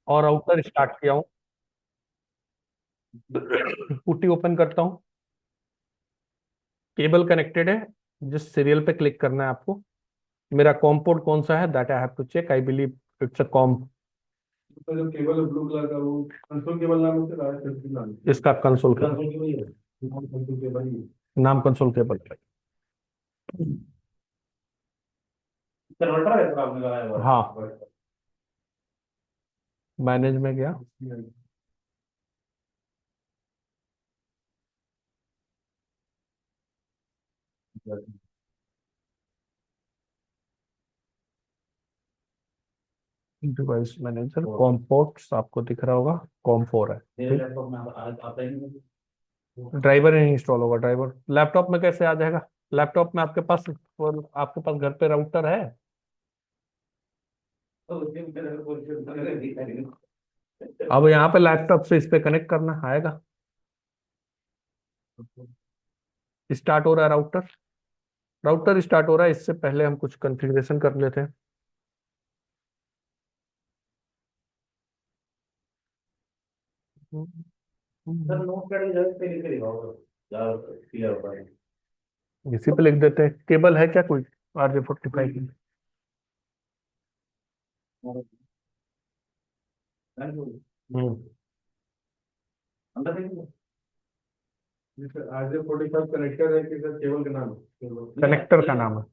और router start किया हूँ। पुट्टी ओपन करता हूँ। केबल कनेक्टेड है। जिस सीरियल पे क्लिक करना है आपको। मेरा कॉम पोर्ट कौन सा है, that I have to check. I believe it's a com. उसका जो केबल है ब्लू कलर का, वो कंसोल केबल नाम है उसका, कंसोल नाम है। इसका कंसोल केबल। कंसोल केबल ही है, कंसोल केबल ही है। नाम कंसोल केबल। कन्वर्टर है सर, आपने लगाया हुआ हाँ। है। मैनेज में गया। डिवाइस मैनेजर कॉम पोर्ट्स आपको दिख रहा होगा। कॉम 4 है। मेरे लैपटॉप में आता ही नहीं। ड्राइवर नहीं इंस्टॉल होगा। ड्राइवर लैपटॉप में कैसे आ जाएगा। लैपटॉप में आपके पास घर पे राउटर है। तो उसके मेरे को दिखा नहीं। अब यहाँ पे लैपटॉप से इस पे कनेक्ट करना आएगा। स्टार्ट हो रहा है राउटर। राउटर स्टार्ट हो रहा है। इससे पहले हम कुछ कॉन्फ़िगरेशन कर लेते हैं। सर नोट पैड की जगह पे लिख के दिखाओ तो ज्यादा क्लियर हो पाएगा। इसी पे लिख देते हैं। केबल है क्या कोई RJ45 की। हम्म। अंदर देखिए, जैसे RJ45 कनेक्टर है कि सर केबल का नाम है केबल। कनेक्टर का नाम है।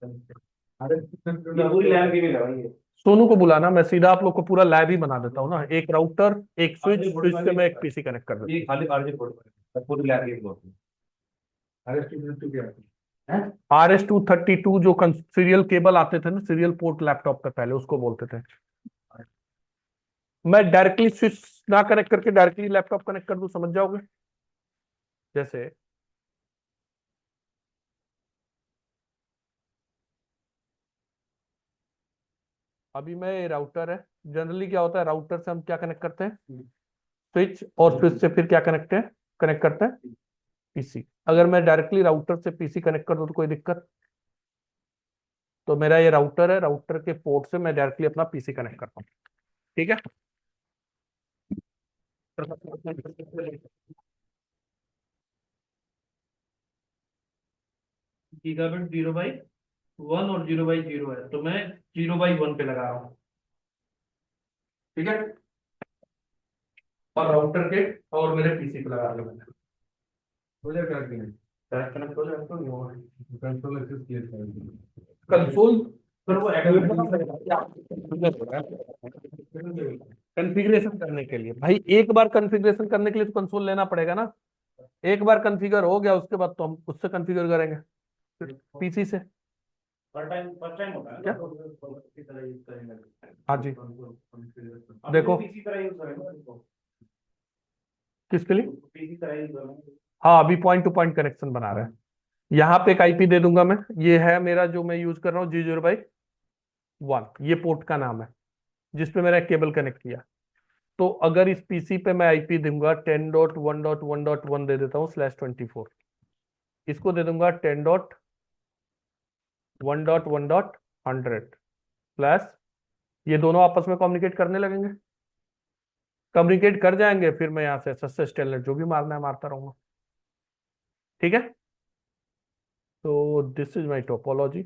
अरे ये पूरी लैब की भी लगाई है। सोनू को बुलाना, मैं सीधा आप लोग को पूरा लैब ही बना देता हूँ ना। एक राउटर, एक स्विच, आरजे स्विच से 45 मैं एक पीसी कनेक्ट कर देता ये खाली RJ45 पूरी लैब की बोलते हैं। RS232 क्या है? हूँ। RS232 जो सीरियल केबल आते थे ना, सीरियल पोर्ट लैपटॉप पे पहले उसको बोलते थे। मैं डायरेक्टली स्विच ना कनेक्ट करके डायरेक्टली लैपटॉप कनेक्ट कर दूं, समझ जाओगे। जैसे अभी मैं राउटर है। जनरली क्या होता है, राउटर से हम क्या कनेक्ट करते हैं, स्विच, और स्विच से फिर क्या कनेक्ट करते हैं, पीसी। अगर मैं डायरेक्टली राउटर से पीसी कनेक्ट कर दूं तो कोई दिक्कत। तो मेरा ये राउटर है, राउटर के पोर्ट से मैं डायरेक्टली अपना पीसी कनेक्ट करता हूँ। ठीक है। गीगाबिट 0/1 और 0/0 है, तो मैं 0/1 पे लगा रहा हूँ। ठीक है। और राउटर के और मेरे पीसी पे लगा दिया मैंने। हो जाए क्या करें? डायरेक्ट कनेक्ट हो जाएगा तो नहीं होगा। कंसोल एक्सेस क्लियर करेंगे। कंसोल। फिर वो कंसोल कॉन्फ़िगरेशन करने के लिए भाई, एक बार कॉन्फ़िगरेशन करने के लिए तो कंसोल लेना पड़ेगा ना। एक बार कॉन्फ़िगर हो गया उसके बाद तो हम उससे कॉन्फ़िगर करेंगे, फिर पीसी से। फर्स्ट टाइम होता है क्या। ना, तो इसी तरह यूज करेंगे। हाँ जी। आप देखो इसी तरह यूज करेंगे इसको, किसके लिए। इसी तरह यूज करेंगे। हाँ, अभी पॉइंट टू पॉइंट कनेक्शन बना रहे हैं। यहाँ पे एक आईपी दे दूंगा मैं। ये है मेरा जो मैं यूज कर रहा हूँ G0/1, ये पोर्ट का नाम है जिसपे मैंने केबल कनेक्ट किया। तो अगर इस पीसी पे मैं आईपी दूंगा 10.1.1.1 दे देता हूँ /24। इसको दे दूंगा 10.1.1.100 प्लस। ये दोनों आपस में कम्युनिकेट करने लगेंगे। कम्युनिकेट कर जाएंगे, फिर मैं यहाँ से एसएसएस टेलनेट जो भी मारना है मारता रहूंगा। ठीक है। तो दिस इज माई टोपोलॉजी।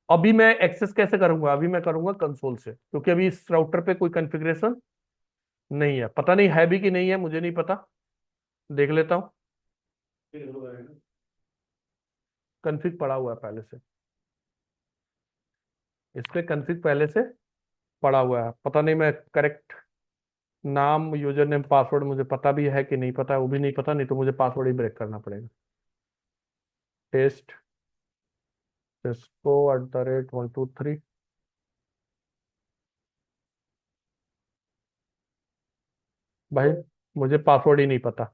अभी मैं एक्सेस कैसे करूंगा, अभी मैं करूंगा कंसोल से, क्योंकि अभी इस राउटर पे कोई कॉन्फ़िगरेशन नहीं है। पता नहीं है भी कि नहीं है, मुझे नहीं पता। देख लेता हूँ। कॉन्फ़िग पड़ा हुआ है पहले से। इस पे कॉन्फ़िग पहले से पड़ा हुआ है। पता नहीं मैं करेक्ट नाम, यूजर नेम, पासवर्ड मुझे पता भी है कि नहीं पता है, वो भी नहीं पता। नहीं तो मुझे पासवर्ड ही ब्रेक करना पड़ेगा। टेस्ट @123। भाई मुझे पासवर्ड ही नहीं पता।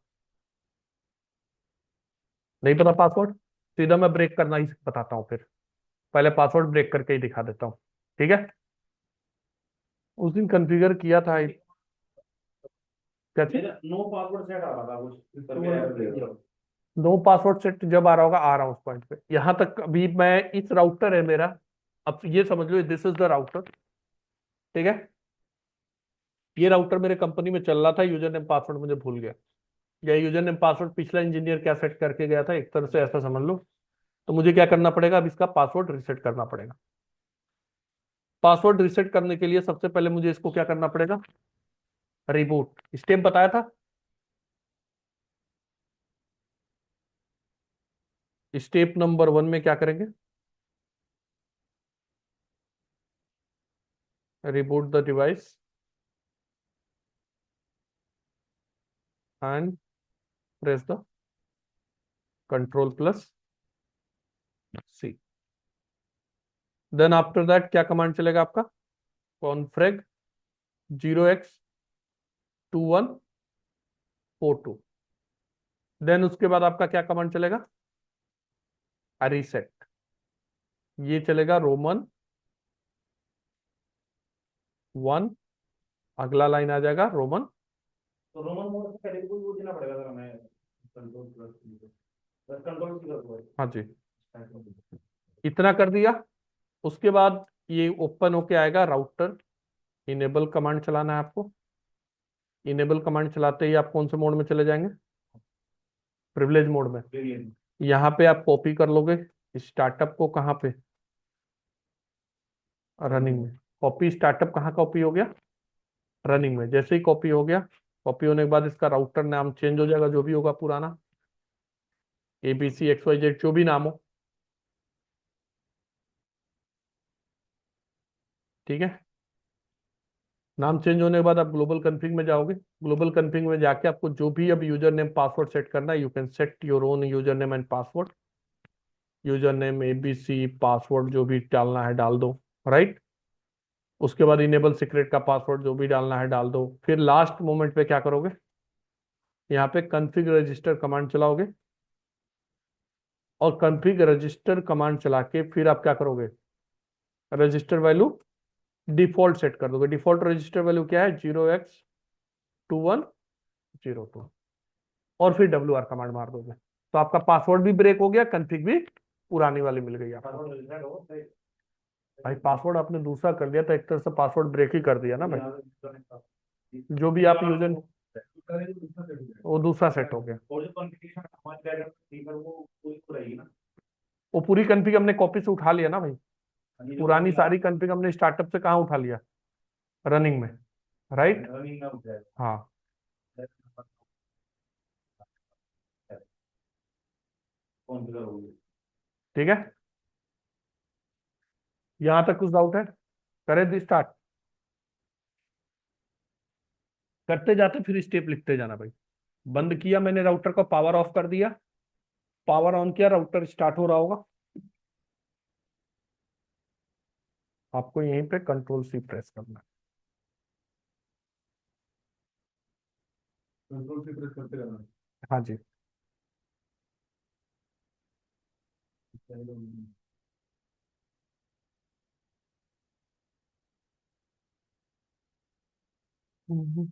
नहीं पता पासवर्ड। सीधा मैं ब्रेक करना ही बताता हूँ फिर। पहले पासवर्ड ब्रेक करके ही दिखा देता हूँ। ठीक है। उस दिन कॉन्फ़िगर किया था। क्या चीज। नो पासवर्ड सेट आ रहा था कुछ इस करके error दे रहा था। नो पासवर्ड सेट जब आ रहा होगा, आ रहा हूँ उस पॉइंट पे। यहां तक अभी मैं, इस राउटर है मेरा। अब ये समझ लो, दिस इज द राउटर। ठीक है। ये राउटर मेरे कंपनी में चल रहा था, यूजर नेम पासवर्ड मुझे भूल गया, या यूजर नेम पासवर्ड पिछला इंजीनियर क्या सेट करके गया था, एक तरह से ऐसा समझ लो। तो मुझे क्या करना पड़ेगा, अब इसका पासवर्ड रिसेट करना पड़ेगा। पासवर्ड रिसेट करने के लिए सबसे पहले मुझे इसको क्या करना पड़ेगा, रिबूट स्टेप बताया था। स्टेप नंबर 1 में क्या करेंगे, reboot the device and press the Ctrl+C। Then after that क्या कमांड चलेगा आपका, कॉन्फ्रेग 0x2142। देन उसके बाद आपका क्या कमांड चलेगा, रीसेट। ये चलेगा रोमन 1, अगला लाइन आ जाएगा रोमन। तो रोमन मोड से पहले कोई वो देना पड़ेगा अगर हमें कंट्रोल प्लस बस कंट्रोल की जरूरत हाँ जी, है। इतना कर दिया। उसके बाद ये ओपन होके आएगा राउटर, इनेबल कमांड चलाना है आपको। इनेबल कमांड चलाते ही आप कौन से मोड में चले जाएंगे, प्रिविलेज मोड में। यहाँ पे आप कॉपी कर लोगे स्टार्टअप को, कहाँ पे, रनिंग में। कॉपी स्टार्टअप कहाँ कॉपी हो गया, रनिंग में। जैसे ही कॉपी हो गया, कॉपी होने के बाद इसका राउटर नाम चेंज हो जाएगा, जो भी होगा पुराना, ABC XYZ जो भी नाम हो, ठीक है। नाम चेंज होने के बाद आप ग्लोबल कन्फिग में जाओगे। ग्लोबल कन्फिग में जाके आपको जो भी अब यूजर नेम पासवर्ड सेट करना है, you can set your own user name and password. User name ABC, password जो भी डालना है डाल दो, राइट। उसके बाद इनेबल सीक्रेट का पासवर्ड जो भी डालना है डाल दो। फिर लास्ट मोमेंट पे क्या करोगे, यहाँ पे कन्फिग रजिस्टर कमांड चलाओगे, और कन्फिग रजिस्टर कमांड चला के फिर आप क्या करोगे, रजिस्टर वैल्यू डिफॉल्ट सेट कर दोगे। डिफॉल्ट रजिस्टर वैल्यू क्या है, 0x2102, और फिर WR कमांड मार दोगे। तो आपका पासवर्ड भी ब्रेक हो गया, कन्फिग भी पुरानी वाली मिल गई आपको। भाई पासवर्ड आपने दूसरा कर दिया तो एक तरह से पासवर्ड ब्रेक ही कर दिया ना भाई। जो भी आप यूजर, वो दूसरा सेट हो गया। और जो कॉन्फ़िगरेशन हमारे बैकग्राउंड ठीक है वो पूरी तो रहेगी ना। वो पूरी कन्फिग हमने कॉपी से उठा लिया ना भाई। ये जो पुरानी सारी कन्फिग हमने स्टार्टअप से कहाँ उठा लिया, रनिंग में, राइट। रनिंग ना हो जाए हाँ, कॉन्फ़िगर होगी। ठीक है। यहां तक कुछ डाउट है, करें दी स्टार्ट। करते जाते फिर स्टेप लिखते जाना भाई। बंद किया मैंने राउटर को, पावर ऑफ कर दिया, पावर ऑन किया, राउटर स्टार्ट हो रहा होगा। आपको यहीं पे Ctrl+C प्रेस करना है। कंट्रोल से प्रेस करते रहना। हाँ जी। हम्म।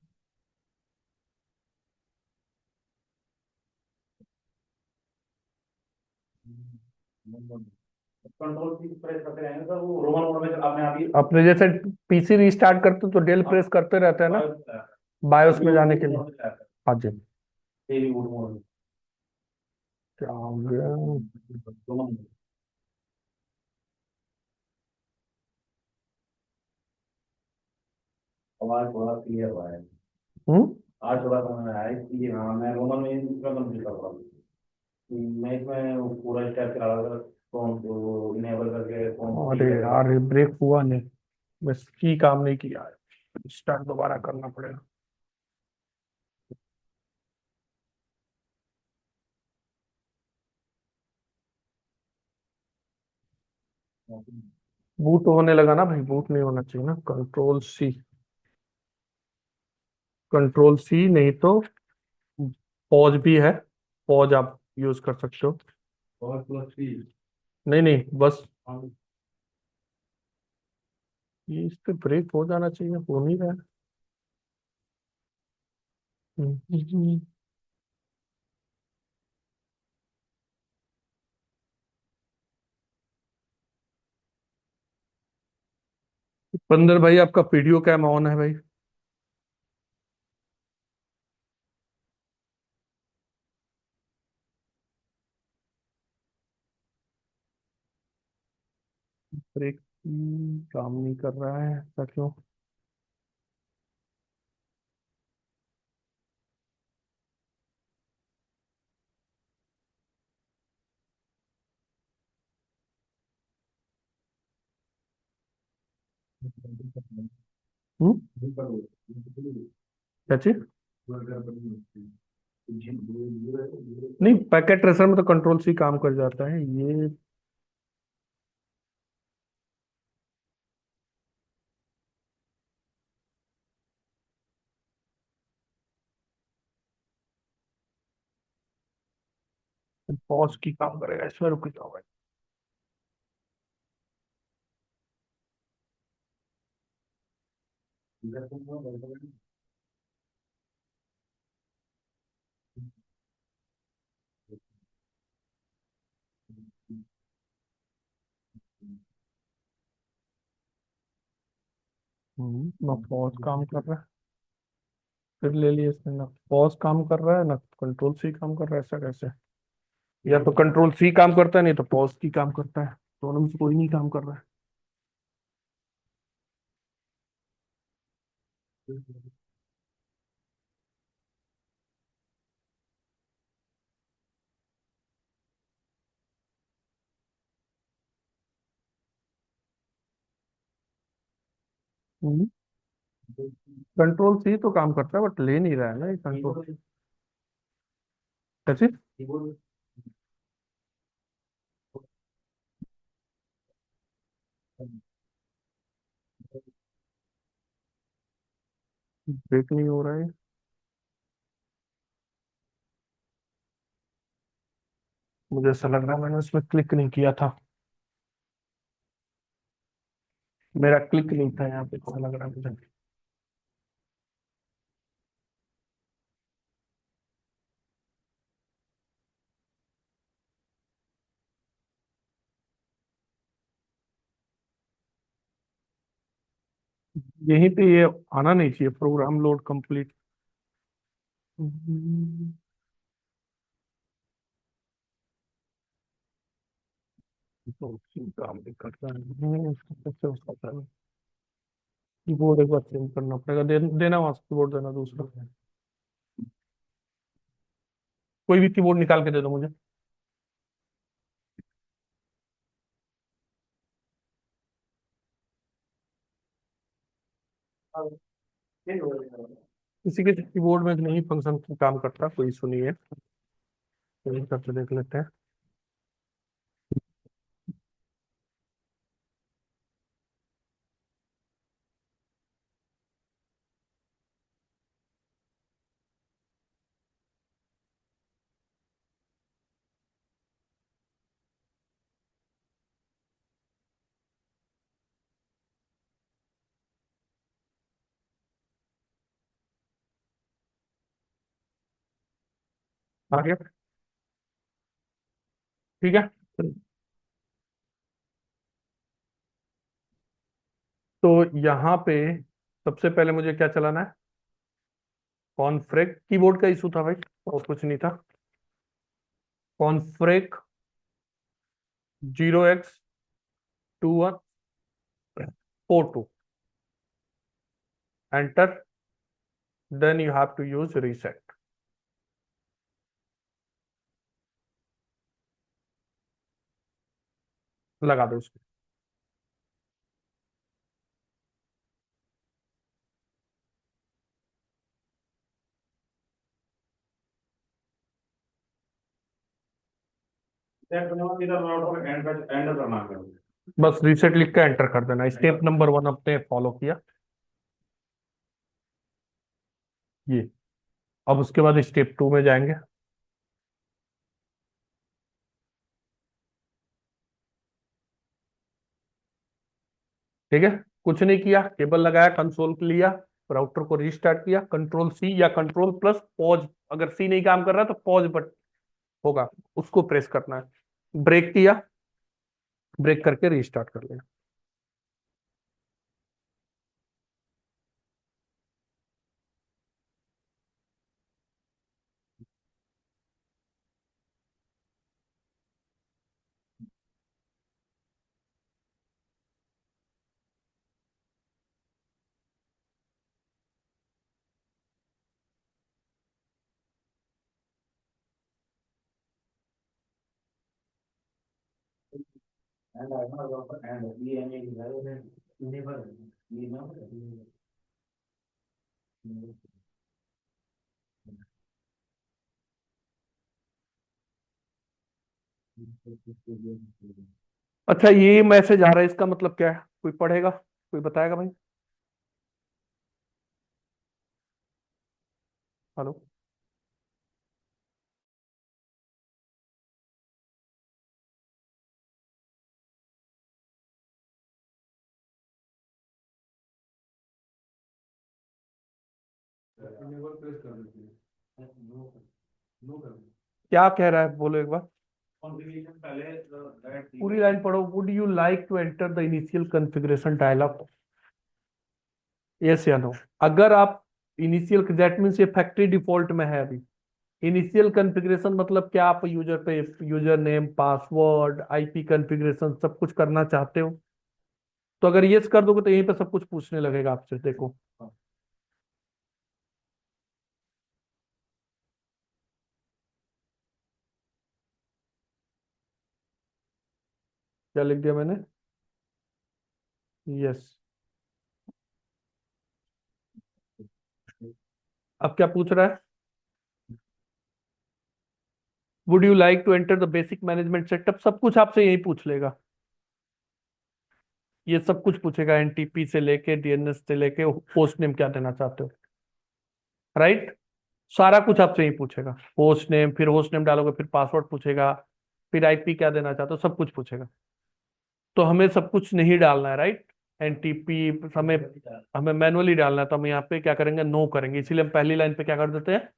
कंट्रोल की प्रेस करते रहेंगे सर वो रोमन मोड में आपने अभी अपने जैसे पीसी रीस्टार्ट करते तो डेल प्रेस करते रहते हैं ना, बायोस अभी में वो जाने बूट के लिए। मोड में चला है। हाँ जी। तेरी बूट मोड में क्या हो गया, रोमन आवाज थोड़ा क्लियर हुआ है। हम्म। आज थोड़ा समझ में आया है कि हाँ मैं रोमन में दूसरा कंप्लीट कर रहा हूँ। मैं इसमें वो पूरा स्टेप चला रहा था कौन तो इनेबल करके कौन अरे ठीक करेगा। यार ये ब्रेक हुआ नहीं, बस की काम नहीं किया, स्टार्ट दोबारा करना पड़ेगा। बूट होने लगा ना भाई, बूट नहीं होना चाहिए ना, Ctrl+C। Ctrl+C नहीं तो पॉज भी है, पॉज आप यूज कर सकते हो। और प्लस थ्री नहीं नहीं, बस ये इस पे ब्रेक हो जाना चाहिए, हो नहीं रहा है। बंदर भाई, आपका वीडियो कैम ऑन है भाई? ब्रेक काम नहीं कर रहा है, ऐसा क्यों? हम्म। क्या चीज? नहीं, पैकेट ट्रेसर में तो कंट्रोल सी काम कर जाता है ये। पॉज की काम करेगा इसमें, रुक जाओ भाई। ना पॉज काम कर रहा है, फिर ले लिए इसने। ना पॉज काम कर रहा है, ना कंट्रोल सी काम कर रहा है, ऐसा कैसे? या तो कंट्रोल सी काम करता है, नहीं तो पॉज की काम करता है। दोनों में से कोई नहीं काम कर रहा है। कंट्रोल सी तो काम करता है, बट ले नहीं रहा है ना ये कंट्रोल। कैसे? ब्रेक नहीं हो रहा है। मुझे ऐसा लग रहा है मैंने उसमें क्लिक नहीं किया था। मेरा क्लिक नहीं था यहाँ पे, ऐसा लग रहा है मुझे। यहीं पे ये आना नहीं चाहिए, प्रोग्राम लोड कंप्लीट। तो काम नहीं करता है इसको, कैसे हो सकता है? कीबोर्ड एक बार चेंज करना पड़ेगा। देना वहां से कीबोर्ड, देना दूसरा। कोई भी कीबोर्ड निकाल के दे दो मुझे। किसी के कीबोर्ड में नहीं फंक्शन काम करता, कोई इशू नहीं है। चेंज करके देख लेते हैं। आ गया? ठीक है। तो यहाँ पे सबसे पहले मुझे क्या चलाना है? कॉन्फ्रेक, कीबोर्ड का इशू था भाई, और कुछ नहीं था। Confreg 0x2142, enter. Then you have to use reset. लगा दो उसको। एंड करना है। बस रीसेट लिख के एंटर कर देना। स्टेप नंबर 1 अपने फॉलो किया ये। अब उसके बाद स्टेप 2 में जाएंगे। ठीक है। कुछ नहीं किया, केबल लगाया, कंसोल लिया, राउटर को रीस्टार्ट किया, कंट्रोल सी या कंट्रोल प्लस पॉज। अगर सी नहीं काम कर रहा तो पॉज बट होगा, उसको प्रेस करना है। ब्रेक किया, ब्रेक करके रीस्टार्ट कर लेना। And I know and EMA is very never you know. अच्छा, ये मैसेज आ रहा है, इसका मतलब क्या है? कोई पढ़ेगा, कोई बताएगा भाई? हेलो। क्या कह रहा है, बोलो एक बार। कॉन्फ़िगरेशन पहले पूरी लाइन पढ़ो। Would you like to enter the initial configuration dialog? Yes या नो? अगर आप इनिशियल, दैट मीन्स ये फैक्ट्री डिफॉल्ट में है अभी। इनिशियल कॉन्फ़िगरेशन मतलब क्या, आप यूजर पे user name, password, IP configuration सब कुछ करना चाहते हो, तो अगर यस कर दोगे तो यहीं पे सब कुछ पूछने लगेगा आपसे। देखो, क्या लिख दिया मैंने? यस। अब क्या पूछ रहा है? Would you like to enter the basic management setup? सब कुछ आपसे यही पूछ लेगा। ये सब कुछ पूछेगा, एनटीपी से लेके डीएनएस से लेके होस्ट नेम क्या देना चाहते हो, राइट? सारा कुछ आपसे ही पूछेगा। होस्ट नेम, फिर होस्ट नेम डालोगे, फिर पासवर्ड पूछेगा, फिर आईपी क्या देना चाहते हो, सब कुछ पूछेगा। तो हमें सब कुछ नहीं डालना है, राइट? एनटीपी हमें हमें मैनुअली डालना है, तो हम यहाँ पे क्या करेंगे, नो करेंगे। इसीलिए हम पहली लाइन पे क्या कर देते हैं,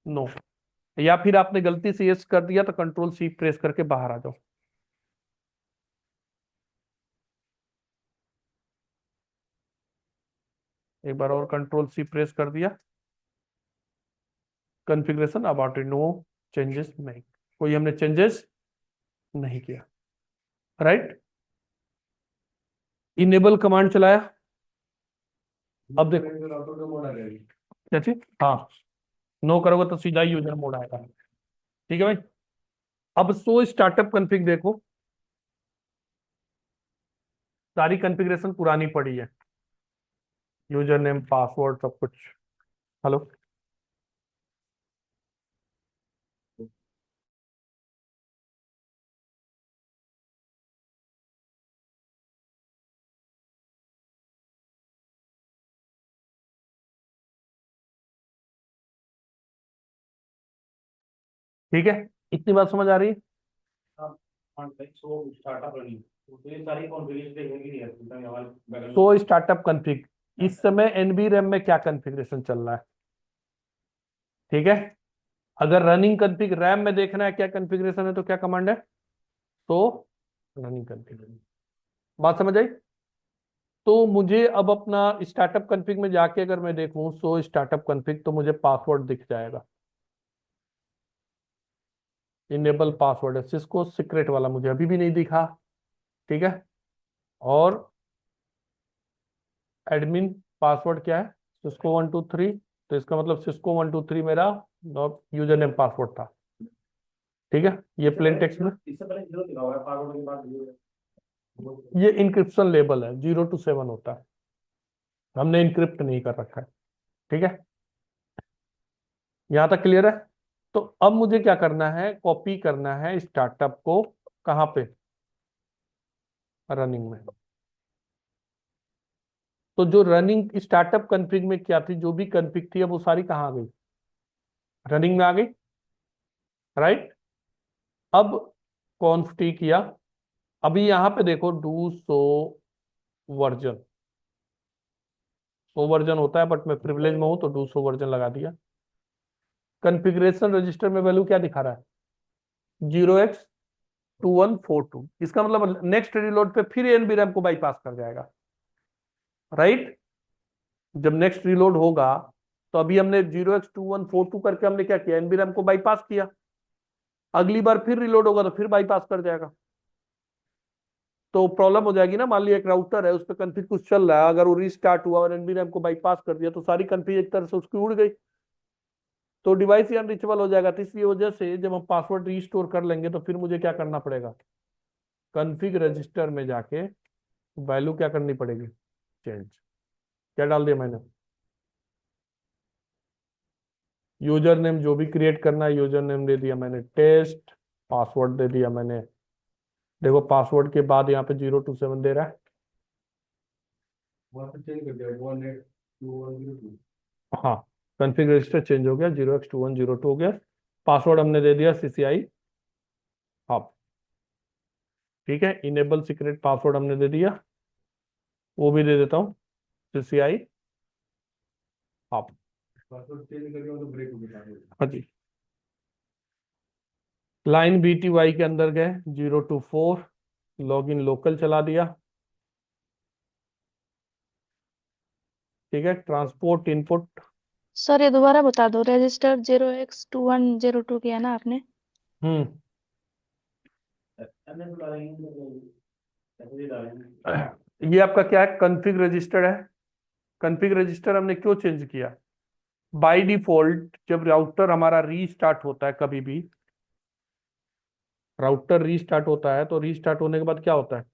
नो। या फिर आपने गलती से यस कर दिया तो कंट्रोल सी प्रेस करके बाहर आ जाओ। एक बार और कंट्रोल सी प्रेस कर दिया। कॉन्फ़िगरेशन अबाउट नो चेंजेस, नहीं, कोई हमने चेंजेस नहीं किया, राइट? इनेबल कमांड चलाया। अब देखो क्या चीज, हाँ, नो करोगे तो सीधा यूजर मोड आएगा। ठीक है भाई। अब सो स्टार्टअप कॉन्फ़िग देखो, सारी कॉन्फ़िगरेशन पुरानी पड़ी है, यूजर नेम, पासवर्ड, सब कुछ। हेलो। ठीक है, इतनी बात समझ आ रही है? सो स्टार्टअप रनिंग तो ये सारी कॉन्फ़िगरेशन देखने है तो हमारे बगल में सो स्टार्टअप कॉन्फ़िग, इस समय एनबी रैम में क्या कॉन्फ़िगरेशन चल रहा है? ठीक है। अगर रनिंग कॉन्फ़िग रैम में देखना है क्या कॉन्फ़िगरेशन है, तो क्या कमांड है? तो रनिंग कॉन्फ़िग। बात समझ आई? तो मुझे अब अपना स्टार्टअप कॉन्फ़िग में जाके अगर मैं देखूं सो स्टार्टअप कॉन्फ़िग, तो मुझे पासवर्ड दिख जाएगा। इनेबल पासवर्ड है, सिस्को सीक्रेट वाला मुझे अभी भी नहीं दिखा। ठीक है। और एडमिन पासवर्ड क्या है? सिस्को 123। तो इसका मतलब सिस्को 123 मेरा यूजर नेम पासवर्ड था। ठीक है, ये प्लेन टेक्स्ट में। इससे पहले जीरो लिखा हुआ है पासवर्ड के बाद जीरो ये इंक्रिप्शन लेबल है, 0 to 7 होता है, हमने इंक्रिप्ट नहीं कर रखा है। ठीक है, यहां तक क्लियर है? तो अब मुझे क्या करना है, कॉपी करना है स्टार्टअप को। कहाँ पे? रनिंग में। तो जो रनिंग स्टार्टअप कॉन्फ़िग में क्या थी, जो भी कॉन्फ़िग थी, अब वो सारी कहाँ आ गई? रनिंग में आ गई, राइट? अब कॉन्फ़िग किया। अभी यहाँ पे देखो, do so version, so version होता है, बट मैं प्रिविलेज में हूं तो डू सो वर्जन लगा दिया। कॉन्फ़िगरेशन रजिस्टर में वैल्यू क्या दिखा रहा है? 0x2142। इसका मतलब नेक्स्ट रीलोड पे फिर एनबी रैम को बाईपास कर जाएगा, राइट? जब नेक्स्ट रीलोड होगा, तो अभी हमने 0x2142 करके हमने क्या किया, एनबी रैम को बाईपास किया। अगली बार फिर रिलोड होगा तो फिर बाईपास कर जाएगा। तो प्रॉब्लम हो जाएगी ना। मान लिया एक राउटर है, उस पर कॉन्फ़िग कुछ चल रहा है, अगर वो रीस्टार्ट हुआ और एनबी रैम को बाईपास कर दिया, तो सारी कॉन्फ़िग एक तरह से उसकी उड़ गई, तो डिवाइस ही अनरीचेबल हो जाएगा। तो इसलिए वजह से जब हम पासवर्ड रीस्टोर कर लेंगे तो फिर मुझे क्या करना पड़ेगा, कॉन्फ़िग रजिस्टर में जाके वैल्यू क्या करनी पड़ेगी, चेंज। क्या डाल दिया मैंने, यूजर नेम जो भी क्रिएट करना है, यूजर नेम दे दिया मैंने टेस्ट, पासवर्ड दे दिया मैंने। देखो पासवर्ड के बाद यहाँ पे 027 दे रहा है। वहाँ पे चेंज कर दिया 18210 हाँ, कॉन्फ़िग रजिस्टर चेंज हो गया, 0x2102 हो गया। पासवर्ड हमने दे दिया CCI हब। ठीक है, इनेबल सीक्रेट पासवर्ड हमने दे दिया, वो भी दे देता हूँ CCI हब। पासवर्ड चेंज करके वो तो ब्रेक हो गया। हाँ जी, लाइन BTY के अंदर गए, 024 लॉगिन लोकल चला दिया। ठीक है, ट्रांसपोर्ट इनपुट। सर ये दोबारा बता दो, रजिस्टर 0x2102 किया ना आपने? हम्म अन्य तो डालेंगे, ऐसे ही डालेंगे। ये आपका क्या है, कॉन्फ़िग रजिस्टर है। कॉन्फ़िग रजिस्टर हमने क्यों चेंज किया, बाय डिफॉल्ट जब राउटर हमारा रीस्टार्ट होता है, कभी भी राउटर रीस्टार्ट होता है तो रीस्टार्ट होने के बाद क्या होता है,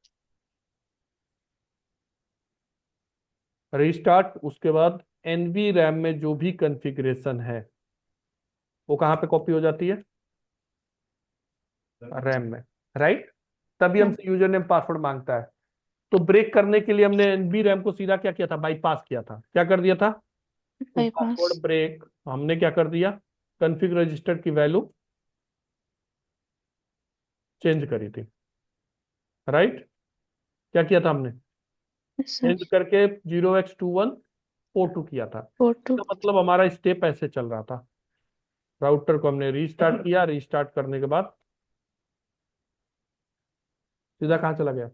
रीस्टार्ट, उसके बाद एनवी रैम में जो भी कॉन्फ़िगरेशन है वो कहाँ पे कॉपी हो जाती है, रैम में, राइट। तभी हाँ। हमसे यूजर नेम पासवर्ड मांगता है। तो ब्रेक करने के लिए हमने एनवी रैम को सीधा क्या किया था, बाईपास किया था। क्या कर दिया था, बाईपास। पासवर्ड ब्रेक हमने क्या कर दिया, कॉन्फ़िग रजिस्टर की वैल्यू चेंज करी थी, राइट। क्या किया था हमने, सर चेंज करके 0x2142 किया था। फोटो। तो मतलब हमारा स्टेप ऐसे चल रहा था, राउटर को हमने रीस्टार्ट किया, रीस्टार्ट करने के बाद सीधा कहाँ चला गया,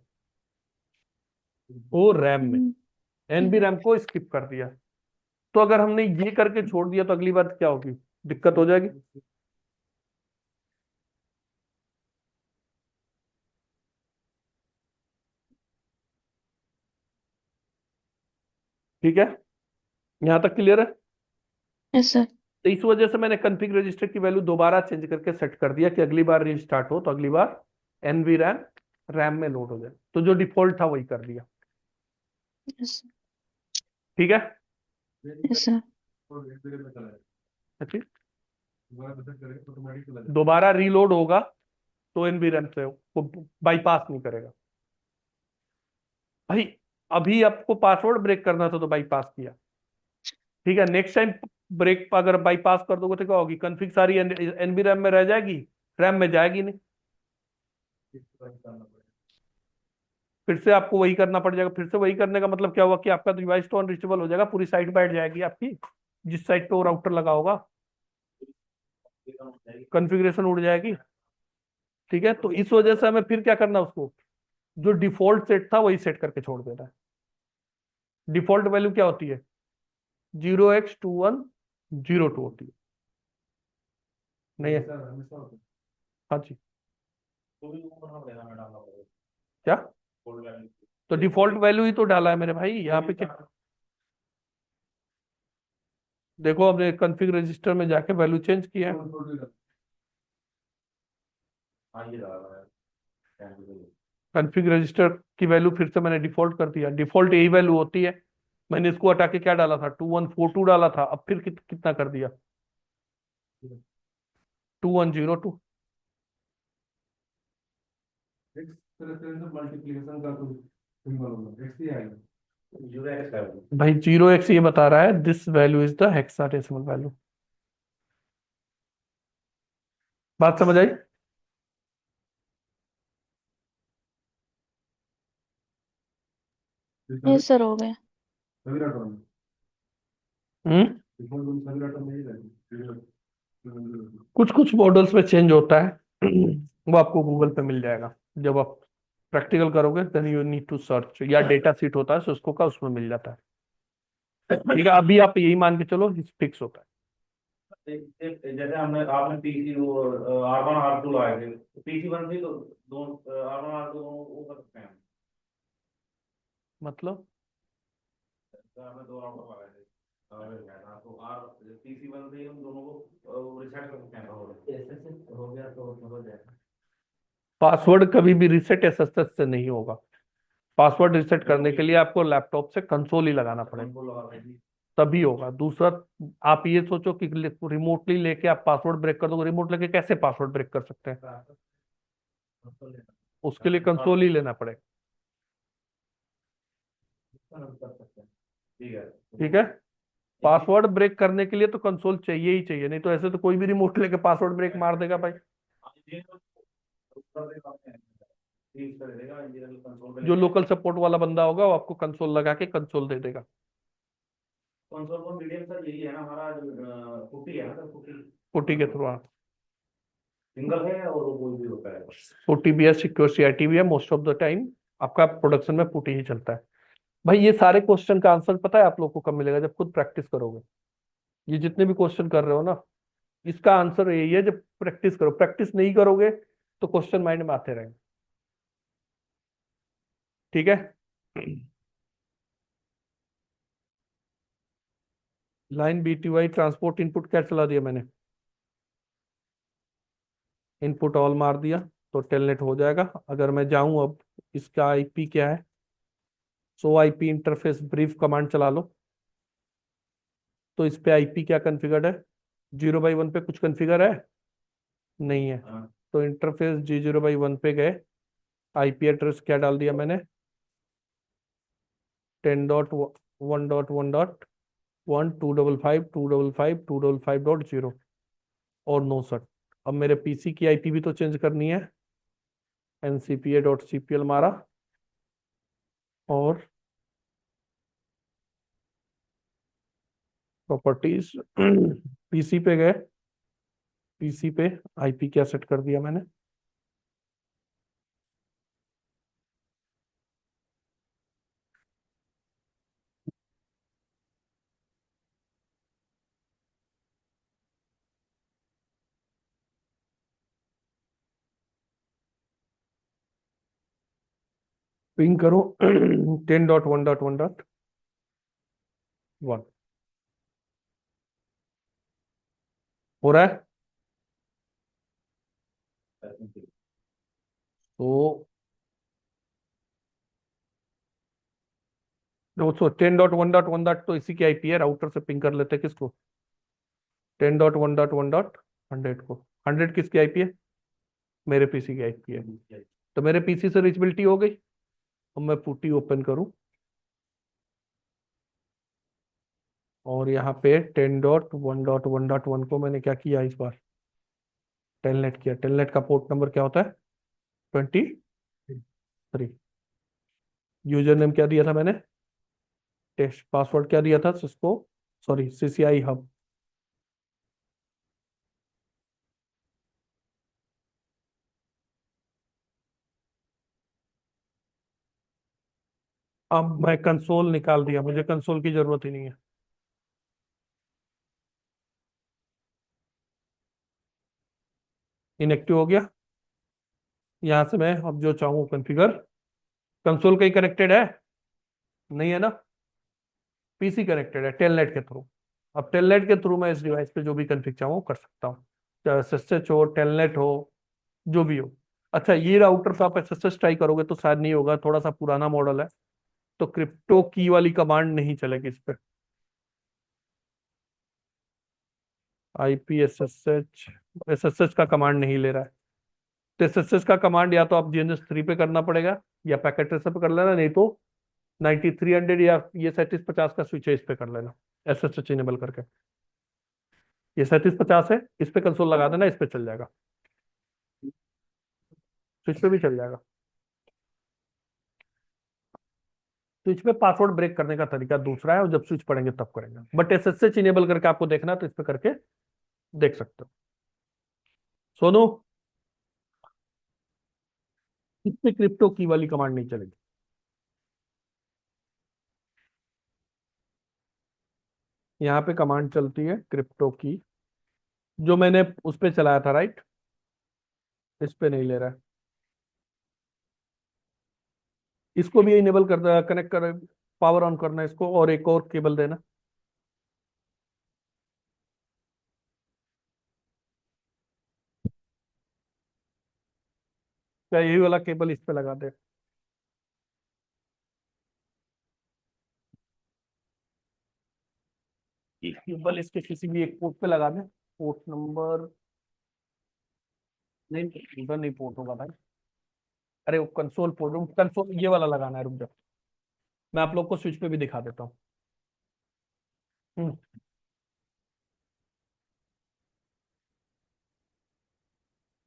वो रैम में, एनबी रैम को स्किप कर दिया। तो अगर हमने ये करके छोड़ दिया तो अगली बार क्या होगी, दिक्कत हो जाएगी। ठीक है, यहां तक क्लियर है। Yes sir. तो इस वजह से मैंने कॉन्फ़िग रजिस्टर की वैल्यू दोबारा चेंज करके सेट कर दिया कि अगली बार रीस्टार्ट हो तो अगली बार एनवी रैम रैम में लोड हो जाए। तो जो डिफॉल्ट था वही कर दिया। यस। ठीक है, यस सर। और एक जगह में चला है अच्छा, दोबारा बदल करें ऑटोमेटिक चला जाए। दोबारा रीलोड होगा तो एनवी रैम से वो बाईपास नहीं करेगा। भाई अभी आपको पासवर्ड ब्रेक करना था तो बाईपास किया, ठीक है, नेक्स्ट टाइम ब्रेक अगर बाईपास कर दोगे तो क्या होगी, कॉन्फ़िग सारी एनबी रैम में रह जाएगी, रैम में जाएगी नहीं। इस तरह करना पड़ेगा। फिर से आपको वही करना पड़ जाएगा। फिर से वही करने का मतलब क्या हुआ कि आपका डिवाइस तो अनरीचेबल हो जाएगा, पूरी साइट बैठ जाएगी आपकी, जिस साइट पे वो राउटर लगा होगा, कॉन्फ़िगरेशन उड़ जाएगी। ठीक है, तो इस वजह से हमें फिर क्या करना है, उसको जो डिफॉल्ट सेट था वही सेट करके छोड़ देना है। डिफॉल्ट वैल्यू क्या होती है, 0x2102 होती है। नहीं है, सर हमेशा होता है। हाँ जी। तो भी वो करना पड़ेगा, मैं डालना पड़ेगा क्या, कोड वैल्यू। तो डिफॉल्ट वैल्यू ही तो डाला है मेरे भाई यहाँ पे। क्या देखो, हमने कॉन्फ़िग रजिस्टर में जाके वैल्यू चेंज किया है। हाँ ये डाला है। कॉन्फ़िग रजिस्टर की वैल्यू फिर से मैंने डिफॉल्ट कर दिया, डिफॉल्ट यही वैल्यू होती है। मैंने इसको हटा के क्या डाला था, 2142 डाला था, अब फिर कितना कर दिया, 2102। एक तरह से मल्टीप्लिकेशन का तो सिंबल होगा एक्स ही आएगा। 0x7। भाई 0x ये बता रहा है this value is the hexadecimal value. बात समझ आई। यस सर हो गया। सभी डाटा में हम्म इसमें तुम सभी डाटा में ही रहेगी। कुछ कुछ मॉडल्स में चेंज होता है, वो आपको गूगल पे मिल जाएगा। जब आप प्रैक्टिकल करोगे then you need to search, या डेटा सीट होता है सिस्को का, उसमें मिल जाता है। ठीक है, अभी आप यही मान के चलो फिक्स होता है। जैसे हमने आपने पीसी वो R1 R2 लगाए थे, PC1 से तो दोनों R1 R2 दोनों वो कर सकते हैं। मतलब तो आपने दो राउटर लगाए थे, तो आर PC1 से हम दोनों को रिसेट कर सकते हैं। ऐसे से हो गया तो हो जाएगा। पासवर्ड कभी भी रीसेट एसएसएच से नहीं होगा। पासवर्ड रीसेट करने के लिए आपको लैपटॉप से कंसोल ही लगाना पड़ेगा, वो लगा देंगे। तभी होगा। दूसरा, आप ये सोचो कि रिमोटली लेके आप पासवर्ड ब्रेक कर दोगे, रिमोट लेके कैसे पासवर्ड ब्रेक कर सकते हैं? उसके लिए कंसोल ही लेना पड़ेगा। कर सकते हैं। ठीक है। ठीक है, पासवर्ड ब्रेक करने के लिए तो कंसोल चाहिए ही चाहिए, नहीं तो ऐसे तो कोई भी रिमोट लेके पासवर्ड ब्रेक मार देगा भाई। ये तो ऊपर से काम है। ठीक कर देगा इंजीनियर कंसोल पे जो लेके। लोकल सपोर्ट वाला बंदा होगा वो आपको कंसोल लगा के कंसोल दे देगा। कंसोल को मीडियम सर यही है ना हमारा पुटी है ना सर पुटी। ओटी के थ्रू, हाँ। सिंगल है और वो कोई भी होता है। ओटी भी है, सिक्योर सीआईटी भी है, मोस्ट ऑफ द टाइम आपका प्रोडक्शन में पुटी ही चलता है। भाई ये सारे क्वेश्चन का आंसर पता है आप लोग को कब मिलेगा? जब खुद प्रैक्टिस करोगे। ये जितने भी क्वेश्चन कर रहे हो ना, इसका आंसर यही है, जब प्रैक्टिस करो। प्रैक्टिस नहीं करोगे तो क्वेश्चन माइंड में आते रहेंगे। ठीक है। लाइन बीटीवाई ट्रांसपोर्ट इनपुट क्या चला दिया मैंने? इनपुट ऑल मार दिया तो टेलनेट हो जाएगा। अगर मैं जाऊं अब, इसका आईपी क्या है? सो आईपी इंटरफेस ब्रीफ कमांड चला लो, तो इस पे आईपी क्या कॉन्फ़िगर्ड है? 0/1 पे कुछ कॉन्फ़िगर है? नहीं है। हाँ। तो इंटरफेस G0/1 पे गए, आईपी एड्रेस क्या डाल दिया मैंने? 10.1.1.1 255.255.255.0 और नो सर। अब मेरे पीसी की आईपी भी तो चेंज करनी है। ncpa.cpl मारा और प्रॉपर्टीज पीसी पे गए, पीसी पे आईपी क्या सेट कर दिया मैंने? पिंग करो 10.1.1.1 हो रहा है। तो दोस्तों 10.1.1 तो इसी की आईपी है, राउटर से पिंग कर लेते हैं किसको? 10.1.1.100 को। 100 किसकी आईपी है? मेरे पीसी की आईपी है। तो मेरे पीसी से रीचबिलिटी हो गई। अब मैं पुटी ओपन करूं और यहाँ पे 10.1.1.1 को मैंने क्या किया इस बार? टेलनेट किया। टेलनेट का पोर्ट नंबर क्या होता है? 23। यूजर नेम क्या दिया था मैंने? टेस्ट। पासवर्ड क्या दिया था? Cisco, sorry CCI hub. अब मैं कंसोल निकाल दिया, मुझे कंसोल की जरूरत ही नहीं है। इनएक्टिव हो गया। यहाँ से मैं अब जो चाहूँ कॉन्फ़िगर। कंसोल कहीं कनेक्टेड है? नहीं है ना। पीसी कनेक्टेड है टेलनेट के थ्रू। अब टेलनेट के थ्रू मैं इस डिवाइस पे जो भी कॉन्फ़िग चाहूँ कर सकता हूँ, चाहे एसएसएच हो, टेलनेट हो, जो भी हो। अच्छा, ये राउटर पे आप एसएसएच ट्राई करोगे तो शायद नहीं होगा, थोड़ा सा पुराना मॉडल है, तो क्रिप्टो की वाली कमांड नहीं चलेगी इस पे। आईपी एसएसएच, एसएसएच का कमांड नहीं ले रहा है। तो एसएसएच का कमांड या तो आप जीएनएस 3 पे करना पड़ेगा, या पैकेट ट्रेसर पे कर लेना, नहीं तो 9300 या ये 3750 का स्विच है, इस पे कर लेना एसएसएच इनेबल करके। ये 3750 है, इस पे कंसोल लगा देना, इस पे चल जाएगा, स्विच पे भी चल जाएगा। स्विच पे पासवर्ड ब्रेक करने का तरीका दूसरा है, और जब स्विच पढ़ेंगे तब करेंगे, बट एसएसएच इनेबल करके आपको देखना है तो इस पे करके देख सकते हो। सोनू, इस पे क्रिप्टो की वाली कमांड नहीं चलेगी। यहाँ पे कमांड चलती है क्रिप्टो की, जो मैंने उस पे चलाया था, राइट? इस पे नहीं ले रहा है। इसको भी इनेबल कर, कनेक्ट कर, पावर ऑन करना है इसको, और एक और केबल देना। क्या यही वाला केबल इस पे लगा दे? ये केबल इसके किसी भी एक पोर्ट पे लगा दे। पोर्ट नंबर, नहीं उधर नहीं पोर्ट होगा भाई। अरे वो कंसोल पोर्ट, कंसोल ये वाला लगाना है, रुक जाओ मैं आप लोग को स्विच पे भी दिखा देता हूँ। हम्म,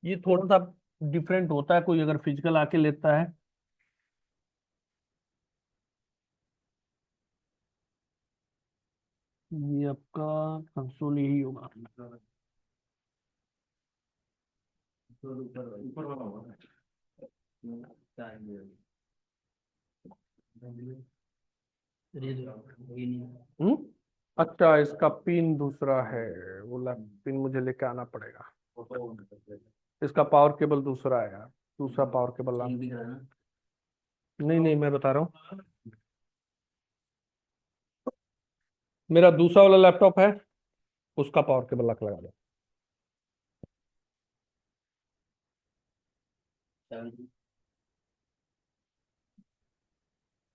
ये थोड़ा सा डिफरेंट होता है, कोई अगर फिजिकल आके लेता है। ये आपका कंसोल यही होगा। ऊपर वाला होगा। हम्म, अच्छा इसका पिन दूसरा है, वो पिन मुझे लेके आना पड़ेगा। इसका पावर केबल दूसरा है यार, दूसरा पावर केबल लाना। नहीं नहीं मैं बता रहा हूँ, मेरा दूसरा वाला लैपटॉप है, उसका पावर केबल लगा दो।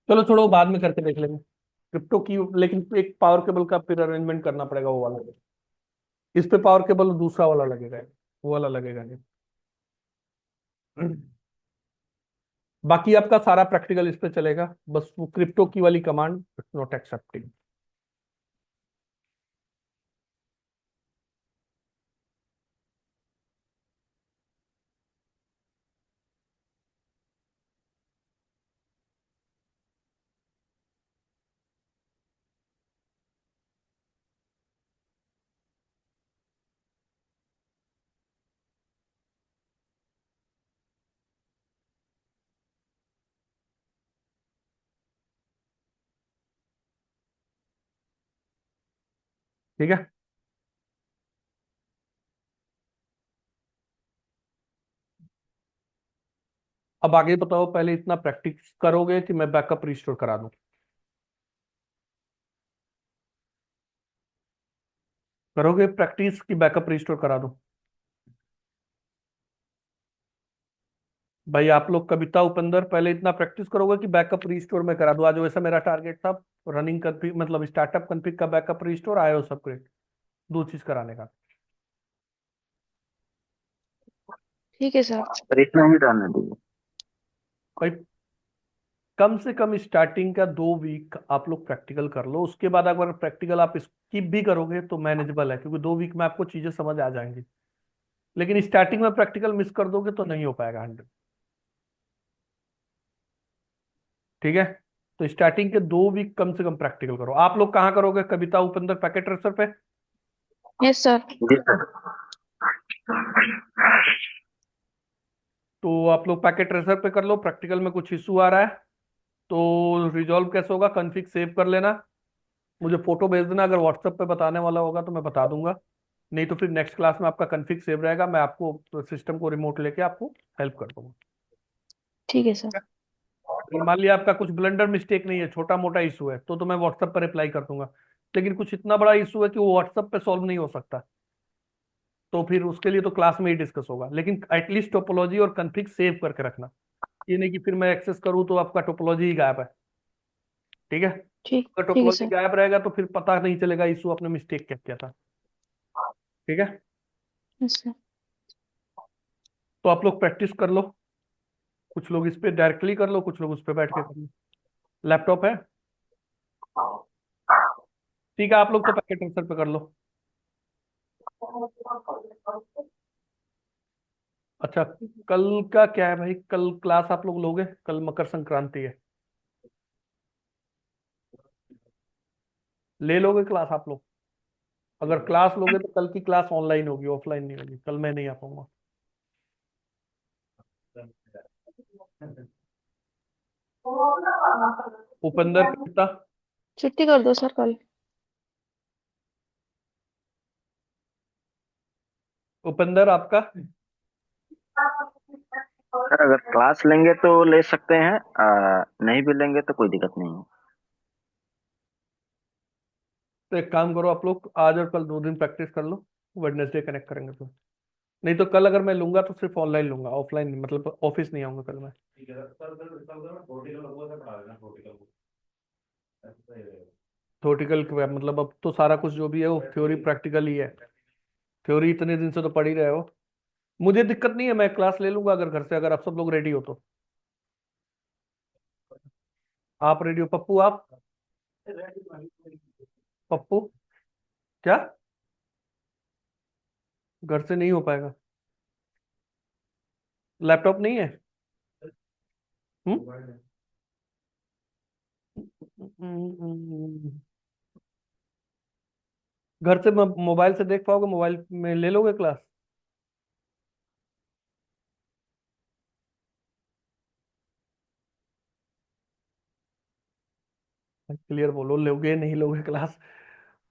चलो छोड़ो, बाद में करके देख लेंगे क्रिप्टो की, लेकिन एक पावर केबल का फिर अरेंजमेंट करना पड़ेगा वो वाला। इस पे पावर केबल दूसरा वाला लगेगा, वो वाला लगेगा नहीं। बाकी आपका सारा प्रैक्टिकल इस पे चलेगा, बस वो क्रिप्टो की वाली कमांड नॉट एक्सेप्टिंग। ठीक है, अब आगे बताओ, पहले इतना प्रैक्टिस करोगे कि मैं बैकअप रिस्टोर करा दूं? करोगे प्रैक्टिस की बैकअप रिस्टोर करा दूं? भाई आप लोग कविता उपेंद्र पहले इतना प्रैक्टिस करोगे कि बैकअप रिस्टोर में करा दूं? आज वैसा मेरा टारगेट था, रनिंग कॉन्फ़िग मतलब स्टार्टअप कॉन्फ़िग का बैकअप रिस्टोर, आईओएस अपग्रेड, दो चीज कराने का। ठीक है सर। पर इतना ही डालने दीजिए। भाई कम से कम स्टार्टिंग का 2 वीक आप लोग प्रैक्टिकल कर लो, उसके बाद अगर प्रैक्टिकल आप स्किप भी करोगे तो मैनेजेबल है, क्योंकि 2 वीक में आपको चीजें समझ आ जाएंगी। लेकिन स्टार्टिंग में प्रैक्टिकल मिस कर दोगे तो नहीं हो पाएगा 100। ठीक है, तो स्टार्टिंग के 2 वीक कम से कम प्रैक्टिकल करो। आप लोग कहाँ करोगे, कविता उपेंद्र पैकेट रेसर पे? Yes sir. जी सर। तो आप लोग पैकेट रेसर पे कर लो। प्रैक्टिकल में कुछ इशू आ रहा है तो रिजॉल्व कैसे होगा, कॉन्फ़िग सेव कर लेना, मुझे फोटो भेज देना। अगर व्हाट्सएप पे बताने वाला होगा तो मैं बता दूंगा, नहीं तो फिर नेक्स्ट क्लास में आपका कॉन्फ़िग सेव रहेगा, मैं आपको सिस्टम को रिमोट लेके आपको हेल्प कर दूंगा। ठीक है सर। अगर मान लिया आपका कुछ ब्लंडर मिस्टेक नहीं है, छोटा मोटा इशू है, तो मैं व्हाट्सएप पर रिप्लाई कर दूंगा। लेकिन कुछ इतना बड़ा इशू है कि वो व्हाट्सएप पे सॉल्व नहीं हो सकता, तो फिर उसके लिए तो क्लास में ही डिस्कस होगा। लेकिन एटलीस्ट टोपोलॉजी और कॉन्फ़िग सेव करके रखना, ये नहीं कि फिर मैं एक्सेस करूँ तो आपका टोपोलॉजी ही गायब है। ठीक है, ठीक अगर ठीक है टोपोलॉजी सर। गायब रहेगा तो फिर पता नहीं चलेगा इशू आपने मिस्टेक क्या किया था। ठीक है, यस सर। तो आप लोग प्रैक्टिस कर लो, कुछ लोग इस पे डायरेक्टली कर लो, कुछ लोग उस पे बैठ के कर लो। लैपटॉप है? ठीक है, आप लोग तो पैकेट ट्रांसफर पे कर लो। अच्छा, कल का क्या है भाई, कल क्लास आप लोग लोगे? कल मकर संक्रांति है, ले लोगे क्लास आप लोग? अगर क्लास लोगे तो कल की क्लास ऑनलाइन होगी, ऑफलाइन नहीं होगी, कल मैं नहीं आ पाऊंगा। उपेंद्र कविता, छुट्टी कर दो सर कल। उपेंद्र आपका? सर अगर क्लास लेंगे तो ले सकते हैं, नहीं भी लेंगे तो कोई दिक्कत नहीं है। तो एक काम करो, आप लोग आज और कल 2 दिन प्रैक्टिस कर लो, वेडनेसडे कनेक्ट करेंगे तो। नहीं तो कल अगर मैं लूंगा तो सिर्फ ऑनलाइन लूंगा, ऑफलाइन मतलब ऑफिस नहीं आऊंगा कल मैं। ठीक है सर, सर मैं थोटिकल लोगों से पढ़ा देना, थोटिकल को ऐसा ही रहेगा। थ्योरेटिकल मतलब अब तो सारा कुछ जो भी है वो थ्योरी प्रैक्टिकल ही है। थ्योरी इतने दिन से तो पढ़ ही रहे हो। मुझे दिक्कत नहीं है, मैं क्लास ले लूंगा अगर घर से, अगर आप सब लोग रेडी हो तो। आप रेडी हो पप्पू? आप पप्पू क्या? घर से नहीं हो पाएगा? लैपटॉप नहीं है? हम्म? घर से मोबाइल से देख पाओगे? मोबाइल में ले लोगे क्लास? क्लियर बोलो, लोगे नहीं लोगे क्लास?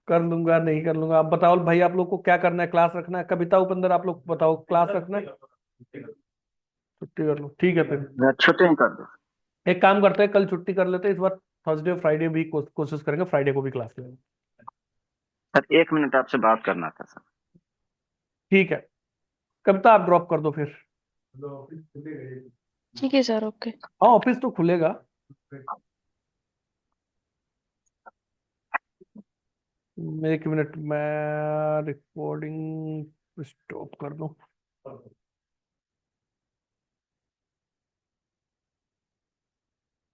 कर लूंगा नहीं कर लूंगा, आप बताओ भाई, आप लोग को क्या करना है? क्लास रखना है? कविता उपेंद्र आप लोग बताओ, क्लास रखना है? छुट्टी कर लो, ठीक है फिर। छुट्टी कर दो। एक काम करते हैं, कल छुट्टी कर लेते हैं इस बार। थर्सडे फ्राइडे भी कोशिश करेंगे, फ्राइडे को भी क्लास लेंगे। सर 1 मिनट आपसे बात करना था सर। ठीक है, कविता आप ड्रॉप कर दो फिर। मतलब ऑफिस खुलेगा ठीक है सर, ओके। हाँ ऑफिस तो खुलेगा। ये? 1 मिनट मैं रिकॉर्डिंग स्टॉप कर दूं।